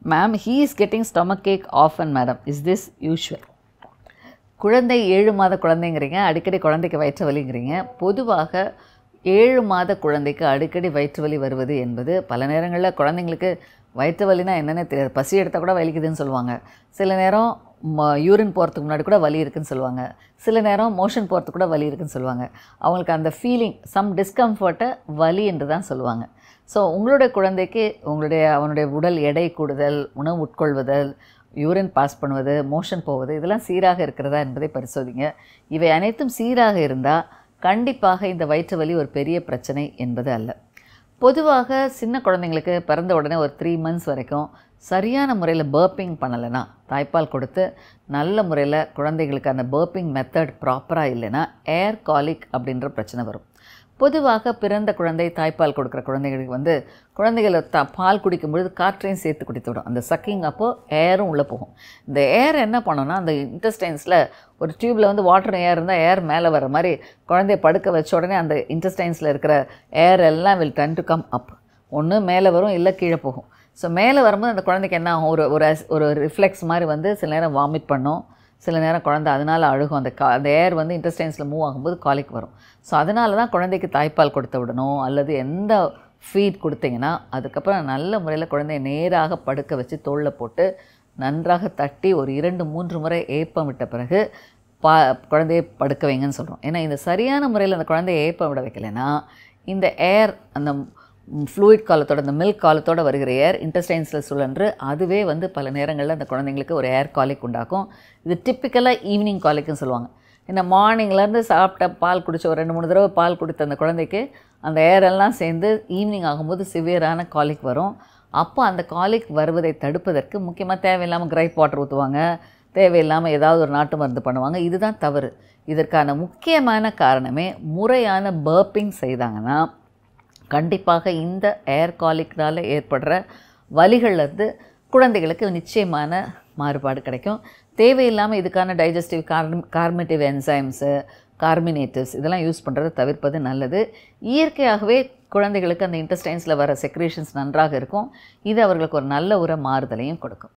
Ma'am, he is getting stomach ache often, madam. Is this usual? குழந்தை 7 மாத குழந்தைங்கிறீங்க, அடிக்கடி குழந்தைக்கு வயிற்று வலிங்கிறீங்க. பொதுவாக 7 மாத குழந்தைக்கு அடிக்கடி வயிற்று வலி வருவது என்பது பல நேரங்களில் குழந்தைங்களுக்கு வயிற்று வலினா என்னென்னே தெரியாது. பசி எடுத்தால் கூட வலிக்குதுன்னு சொல்லுவாங்க. சில நேரம் யூரின் போகிறதுக்கு முன்னாடி கூட வலி இருக்குதுன்னு சொல்லுவாங்க. சில நேரம் மோஷன் போகிறதுக்கு கூட வலி இருக்குதுன்னு சொல்லுவாங்க. அவங்களுக்கு அந்த ஃபீலிங் சம் டிஸ்கம்ஃபர்ட்டை வலி என்று தான் சொல்லுவாங்க. ஸோ உங்களுடைய குழந்தைக்கு அவனுடைய உடல் எடை கூடுதல், உணவு உட்கொள்வதல், யூரின் பாஸ் பண்ணுவது, மோஷன் போவது இதெல்லாம் சீராக இருக்கிறதா என்பதை பரிசோதிங்க. இவை அனைத்தும் சீராக இருந்தால் கண்டிப்பாக இந்த வயிற்று வலி ஒரு பெரிய பிரச்சனை என்பது அல்ல. பொதுவாக சின்ன குழந்தைங்களுக்கு பிறந்த உடனே ஒரு 3 months வரைக்கும் சரியான முறையில் பர்ப்பிங் பண்ணலைன்னா, தாய்ப்பால் கொடுத்து நல்ல முறையில் குழந்தைகளுக்கு அந்த பர்ப்பிங் மெத்தட் ப்ராப்பராக இல்லைன்னா ஏர் காலிக் அப்படின்ற பிரச்சனை வரும். பொதுவாக பிறந்த குழந்தை தாய்ப்பால் கொடுக்குற குழந்தைகளுக்கு குழந்தைகளை பால் குடிக்கும்பொழுது காற்றையும் சேர்த்து குடித்துவிடும். அந்த சக்கிங் அப்போது ஏரும் உள்ளே போகும். இந்த ஏர் என்ன பண்ணோன்னா, அந்த இன்டெஸ்டைன்ஸில் ஒரு டியூப்பில் வாட்டர் ஏர் இருந்தால் ஏர் மேலே வர மாதிரி குழந்தைய படுக்க வச்ச உடனே அந்த இன்டெஸ்டைன்ஸில் இருக்கிற ஏர் எல்லாம் will turn to come up. ஒன்று மேலே வரும், இல்லை கீழே போகும். ஸோ மேலே வரும்போது அந்த குழந்தைக்கு என்ன ஆகும், ஒரு ரிஃப்ளெக்ஸ் மாதிரி சில நேரம் வாமிட் பண்ணும், சில நேரம் குழந்தை அதனால் அழுகும். அந்த ஏர் இன்டெஸ்டைன்ஸில் மூவ் ஆகும்போது காலிக் வரும். ஸோ அதனால தான் குழந்தைக்கு தாய்ப்பால் கொடுத்து விடணும். அல்லது எந்த ஃபீட் கொடுத்தீங்கன்னா அதுக்கப்புறம் நல்ல முறையில் குழந்தைய நேராக படுக்க வச்சு தோளில் போட்டு நன்றாக தட்டி ஒரு 2-3 முறை ஏப்பம் விட்ட பிறகு குழந்தையை படுக்க வைங்கன்னு சொல்கிறோம். ஏன்னா இந்த சரியான முறையில் அந்த குழந்தைய ஏப்பம் விட வைக்கலைன்னா இந்த ஏர் அந்த ஃப்ளூயிட் காலத்தோட, அந்த மில்க் காலத்தோடு வருகிற ஏர் இன்டெஸ்டைன்ஸில் சுழன்று அதுவே பல நேரங்களில் அந்த குழந்தைங்களுக்கு ஒரு ஏர் காலிக் உண்டாக்கும். இது டிப்பிக்கலாக ஈவினிங் காலிக்குன்னு சொல்லுவாங்க. ஏன்னா மார்னிங்லேருந்து சாப்பிட்ட பால் குடித்த ஒரு 2-3 தடவை பால் குடித்த அந்த குழந்தைக்கு அந்த ஏரெல்லாம் சேர்ந்து ஈவினிங் ஆகும்போது சிவியரான காலிக் வரும். அப்போ அந்த காலிக் வருவதை தடுப்பதற்கு முக்கியமாக தேவையில்லாமல் கிரைப் வாட்டர் ஊற்றுவாங்க, தேவையில்லாமல் ஏதாவது ஒரு நாட்டு மருந்து பண்ணுவாங்க. இதுதான் தவறு. இதற்கான முக்கியமான காரணமே முறையான பர்ப்பிங் செய்தாங்கன்னா கண்டிப்பாக இந்த ஏர் காலிக்னால் ஏற்படுற வலிகள்லேருந்து குழந்தைகளுக்கு நிச்சயமான மாறுபாடு கிடைக்கும். தேவையில்லாமல் இதுக்கான டைஜஸ்டிவ் கார்மேட்டிவ் என்சைம்ஸு, கார்மினேட்டிவ்ஸ் இதெல்லாம் யூஸ் பண்ணுறதை தவிர்ப்பது நல்லது. இயற்கையாகவே குழந்தைகளுக்கு அந்த இன்டெஸ்டைன்ஸில் வர செக்ரேஷன்ஸ் நன்றாக இருக்கும். இது அவர்களுக்கு ஒரு நல்ல மாறுதலையும் கொடுக்கும்.